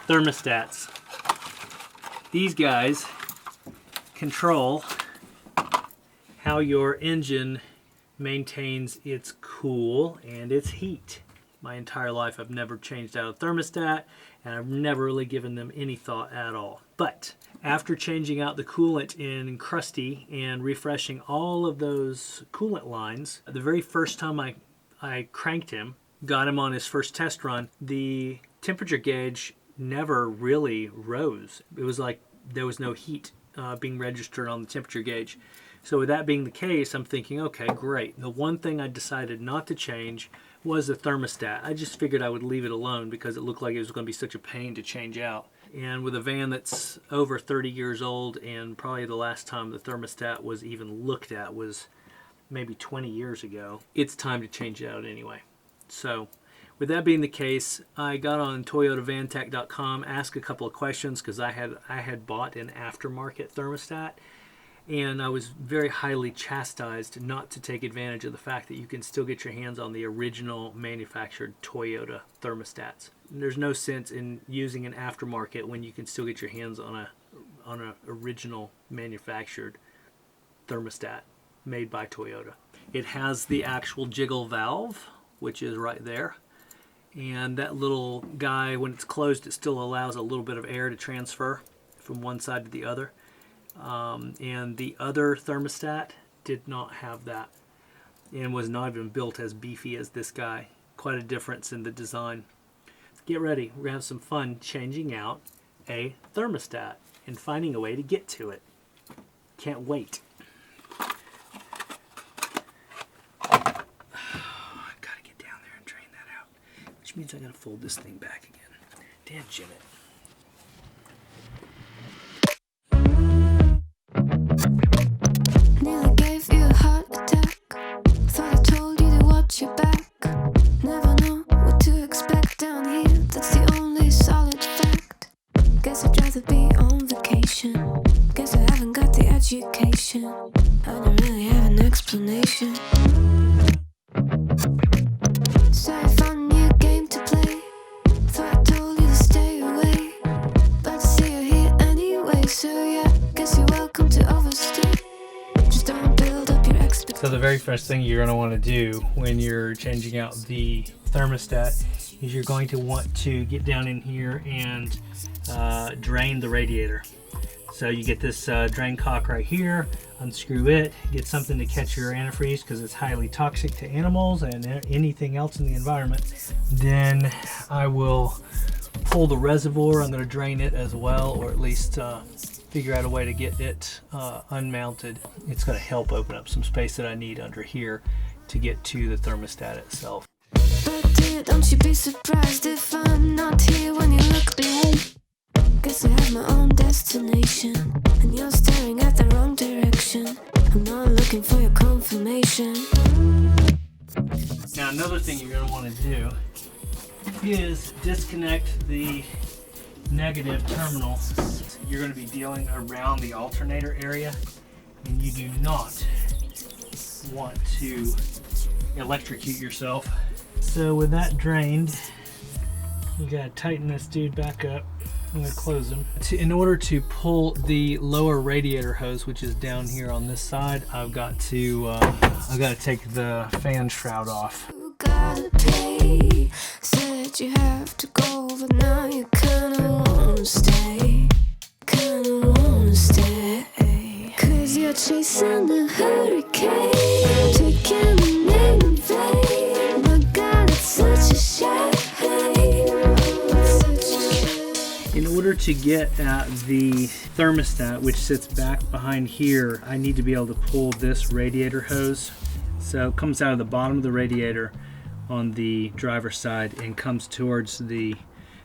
thermostats. These guys control how your engine maintains its cool and its heat. My entire life I've never changed out a thermostat, and I've never really given them any thought at all. But after changing out the coolant in Crusty and refreshing all of those coolant lines, the very first time I cranked him, got him on his first test run, the temperature gauge never really rose. It was like there was no heat being registered on the temperature gauge. So with that being the case, I'm thinking, okay, great. The one thing I decided not to change was the thermostat. I just figured I would leave it alone because it looked like it was going to be such a pain to change out. And with a van that's over 30 years old, and probably the last time the thermostat was even looked at was maybe 20 years ago, it's time to change it out anyway. So with that being the case, I got on ToyotaVanTech.com, asked a couple of questions because I had bought an aftermarket thermostat, and I was very highly chastised not to take advantage of the fact that you can still get your hands on the original manufactured Toyota thermostats. There's no sense in using an aftermarket when you can still get your hands on a original manufactured thermostat made by Toyota. It has the actual jiggle valve, which is right there. And that little guy, when it's closed, it still allows a little bit of air to transfer from one side to the other. And the other thermostat did not have that and was not even built as beefy as this guy. Quite a difference in the design. Get ready, we're going to have some fun changing out a thermostat and finding a way to get to it. Can't wait. I gotta get down there and drain that out, which means I gotta fold this thing back again. Damn, Jim it. Education. I don't really have an explanation. So I found a new game to play. Thought I told you to stay away, but I see you here anyway. So yeah, guess you're welcome to overstay. Just don't build up your expectations. So the very first thing you're going to want to do when you're changing out the thermostat is you're going to want to get down in here and drain the radiator. So you get this drain cock right here, unscrew it, get something to catch your antifreeze because it's highly toxic to animals and anything else in the environment. Then I will pull the reservoir. I'm going to drain it as well, or at least figure out a way to get it unmounted. It's going to help open up some space that I need under here to get to the thermostat itself. But dear, don't you be surprised if I'm not here when you look behind. Guess I have my own destination, and you're staring at the wrong direction. I'm not looking for your confirmation. Now another thing you're going to want to do is disconnect the negative terminal. You're going to be dealing around the alternator area, and you do not want to electrocute yourself. So with that drained, you got to tighten this dude back up. I'm going to close them. In order to pull the lower radiator hose, which is down here on this side, I've got to take the fan shroud off. You gotta pay. Said you have to go, but now you kinda wanna stay. Kinda wanna stay. 'Cause you're chasing a hurricane, taking the name in vain. My God, it's such a shame. In order to get at the thermostat, which sits back behind here, I need to be able to pull this radiator hose. So it comes out of the bottom of the radiator on the driver's side and comes towards the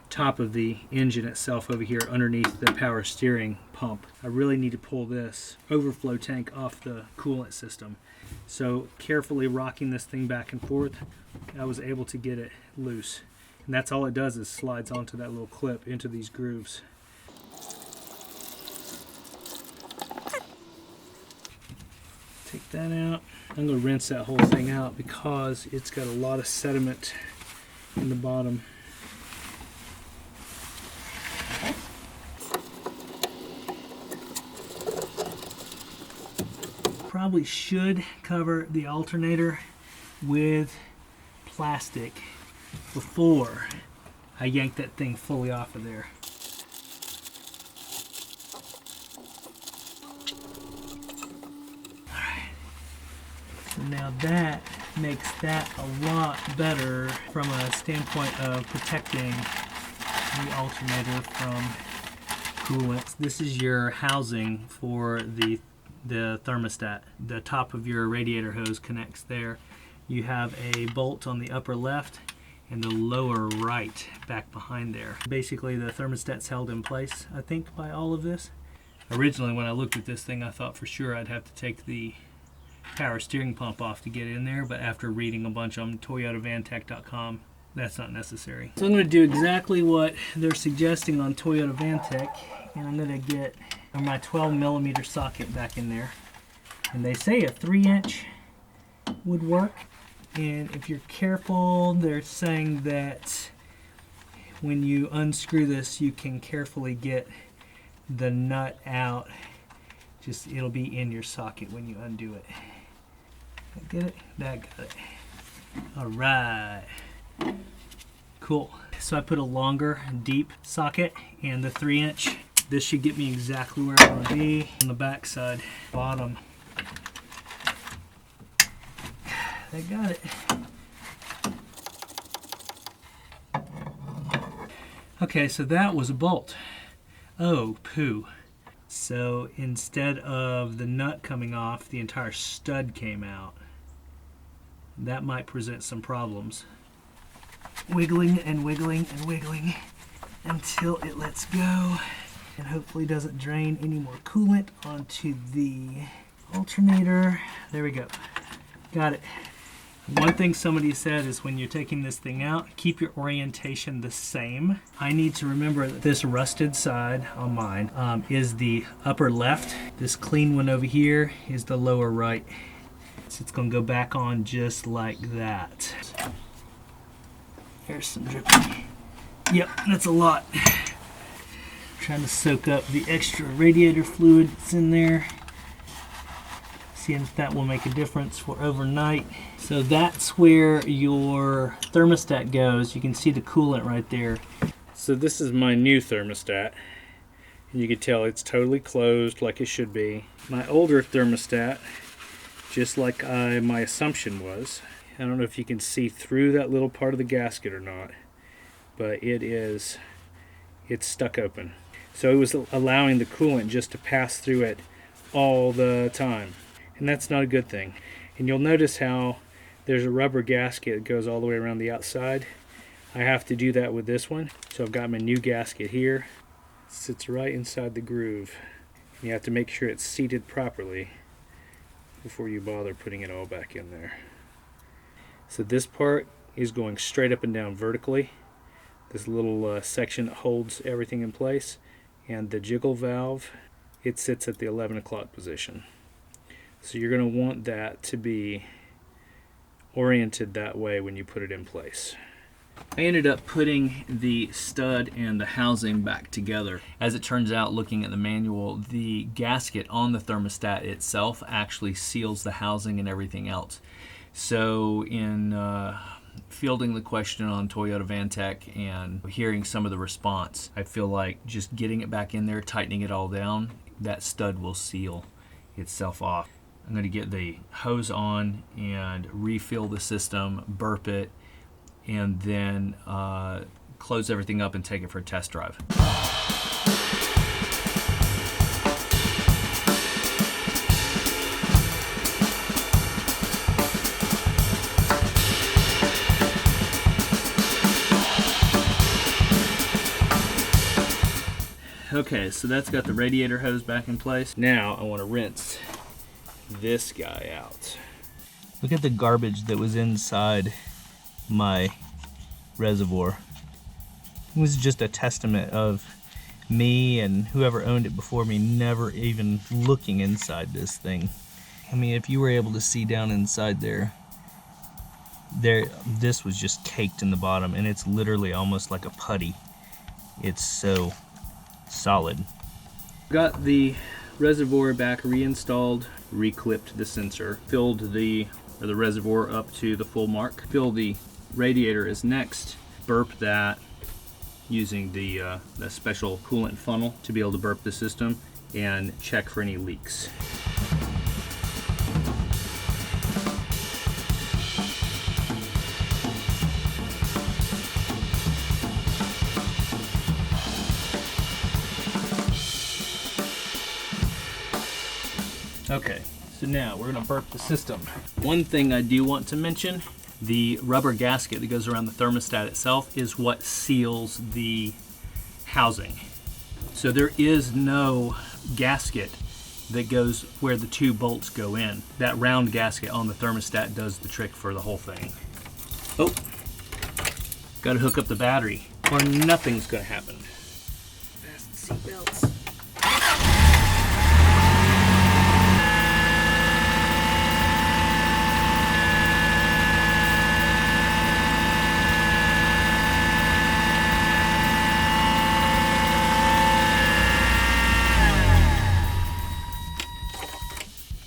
top of the engine itself over here underneath the power steering pump. I really need to pull this overflow tank off the coolant system. So carefully rocking this thing back and forth, I was able to get it loose. And that's all it does, is slides onto that little clip into these grooves. Take that out. I'm going to rinse that whole thing out because it's got a lot of sediment in the bottom. probably should cover the alternator with plastic before I yank that thing fully off of there. Now that makes that a lot better from a standpoint of protecting the alternator from coolant. This is your housing for the thermostat. The top of your radiator hose connects there. You have a bolt on the upper left and the lower right back behind there. Basically the thermostat's held in place, I think, by all of this. Originally when I looked at this thing I thought for sure I'd have to take the power steering pump off to get in there, but after reading a bunch on ToyotaVanTech.com, that's not necessary. So I'm going to do exactly what they're suggesting on Toyota VanTech, and I'm going to get my 12mm socket back in there. And they say a 3-inch would work, and if you're careful, they're saying that when you unscrew this, you can carefully get the nut out. Just it'll be in your socket when you undo it. Get it? That got it. All right. Cool. So I put a longer, deep socket and the 3-inch. This should get me exactly where I want to be on the back side, bottom. That got it. Okay, so that was a bolt. Oh, poo. So instead of the nut coming off, the entire stud came out. That might present some problems. Wiggling and wiggling and wiggling until it lets go and hopefully doesn't drain any more coolant onto the alternator. There we go. Got it. One thing somebody said is when you're taking this thing out, keep your orientation the same. I need to remember that this rusted side on mine is the upper left. This clean one over here is the lower right. So it's going to go back on just like that. There's some dripping. Yep, that's a lot. Trying to soak up the extra radiator fluid that's in there. Seeing if that will make a difference for overnight. So that's where your thermostat goes. You can see the coolant right there. So this is my new thermostat. And you can tell it's totally closed like it should be. My older thermostat, just like my assumption was, I don't know if you can see through that little part of the gasket or not, but it's stuck open. So it was allowing the coolant just to pass through it all the time. And that's not a good thing. And you'll notice how there's a rubber gasket that goes all the way around the outside. I have to do that with this one. So I've got my new gasket here. It sits right inside the groove. And you have to make sure it's seated properly before you bother putting it all back in there. So this part is going straight up and down vertically. This little section that holds everything in place. And the jiggle valve, it sits at the 11 o'clock position. So you're going to want that to be oriented that way when you put it in place. I ended up putting the stud and the housing back together. As it turns out, looking at the manual, the gasket on the thermostat itself actually seals the housing and everything else. So in fielding the question on Toyota VanTech and hearing some of the response, I feel like just getting it back in there, tightening it all down, that stud will seal itself off. I'm going to get the hose on and refill the system, burp it, and then close everything up and take it for a test drive. Okay, so that's got the radiator hose back in place. Now I want to rinse this guy out. Look at the garbage that was inside my reservoir. It was just a testament of me and whoever owned it before me never even looking inside this thing. I mean, if you were able to see down inside there, this was just caked in the bottom, and it's literally almost like a putty. It's so solid. Got the reservoir back reinstalled, reclipped the sensor, filled the reservoir up to the full mark. Fill the radiator is next. Burp that using the special coolant funnel to be able to burp the system and check for any leaks. Okay, so now we're gonna burp the system. One thing I do want to mention, the rubber gasket that goes around the thermostat itself is what seals the housing. So there is no gasket that goes where the two bolts go in. That round gasket on the thermostat does the trick for the whole thing. Oh, gotta hook up the battery or nothing's gonna happen. Fasten seatbelts.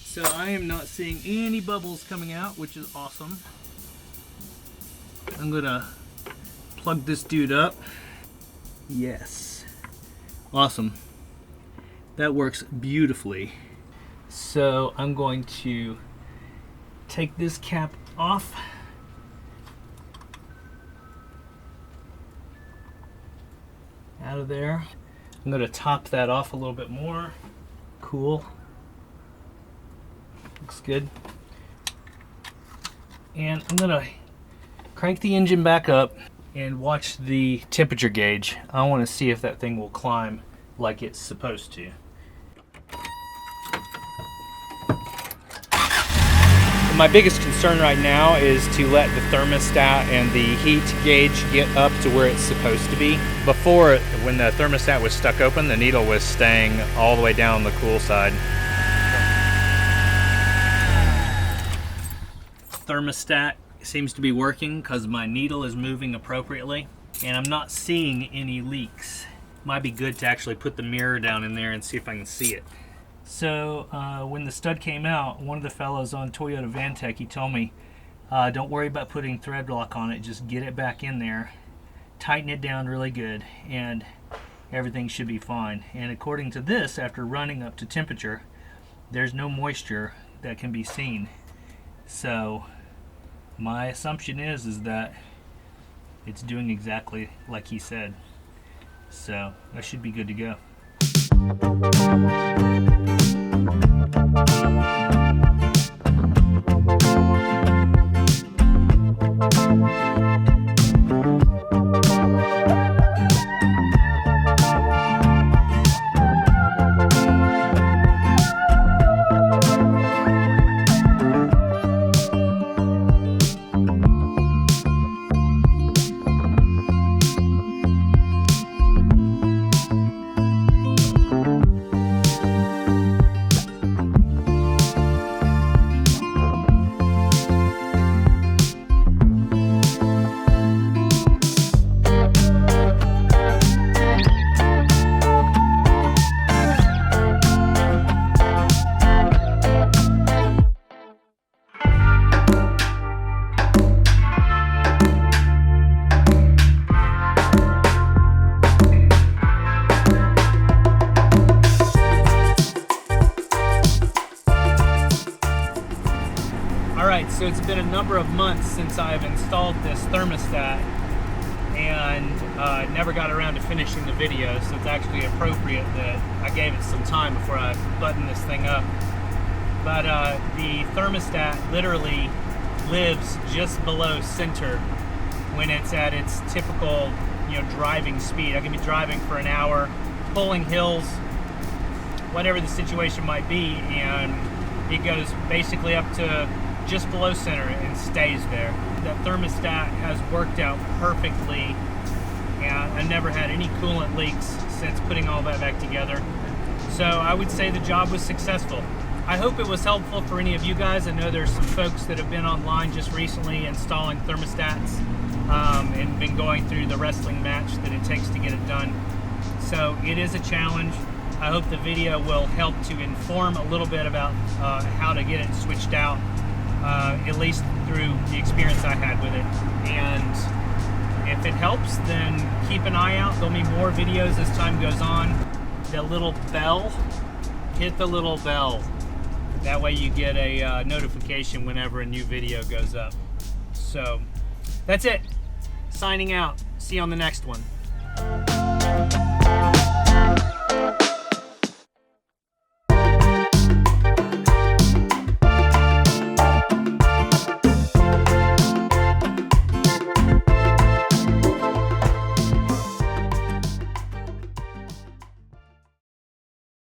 So I am not seeing any bubbles coming out, which is awesome. I'm gonna plug this dude up. Yes. Awesome. That works beautifully. So I'm going to take this cap off. Out of there. I'm gonna top that off a little bit more. Cool. Looks good. And I'm gonna crank the engine back up and watch the temperature gauge. I want to see if that thing will climb like it's supposed to. My biggest concern right now is to let the thermostat and the heat gauge get up to where it's supposed to be. Before, when the thermostat was stuck open, the needle was staying all the way down the cool side. Thermostat seems to be working because my needle is moving appropriately and I'm not seeing any leaks. Might be good to actually put the mirror down in there and see if I can see it. So when the stud came out, one of the fellows on Toyota Vantech, he told me, don't worry about putting thread lock on it, just get it back in there, tighten it down really good, and everything should be fine. And according to this, after running up to temperature, there's no moisture that can be seen. So my assumption is that it's doing exactly like he said. So I should be good to go. So it's been a number of months since I've installed this thermostat and never got around to finishing the video, so it's actually appropriate that I gave it some time before I button this thing up. But the thermostat literally lives just below center when it's at its typical, driving speed. I can be driving for an hour, pulling hills, whatever the situation might be, and it goes basically up to just below center and stays there. That thermostat has worked out perfectly, and I never had any coolant leaks since putting all that back together. So I would say the job was successful. I hope it was helpful for any of you guys. I know there's some folks that have been online just recently installing thermostats and been going through the wrestling match that it takes to get it done. So it is a challenge. I hope the video will help to inform a little bit about how to get it switched out, at least through the experience I had with it. And if it helps, then keep an eye out. There'll be more videos as time goes on. The little bell, hit the little bell. That way you get a notification whenever a new video goes up. So that's it. Signing out. See you on the next one.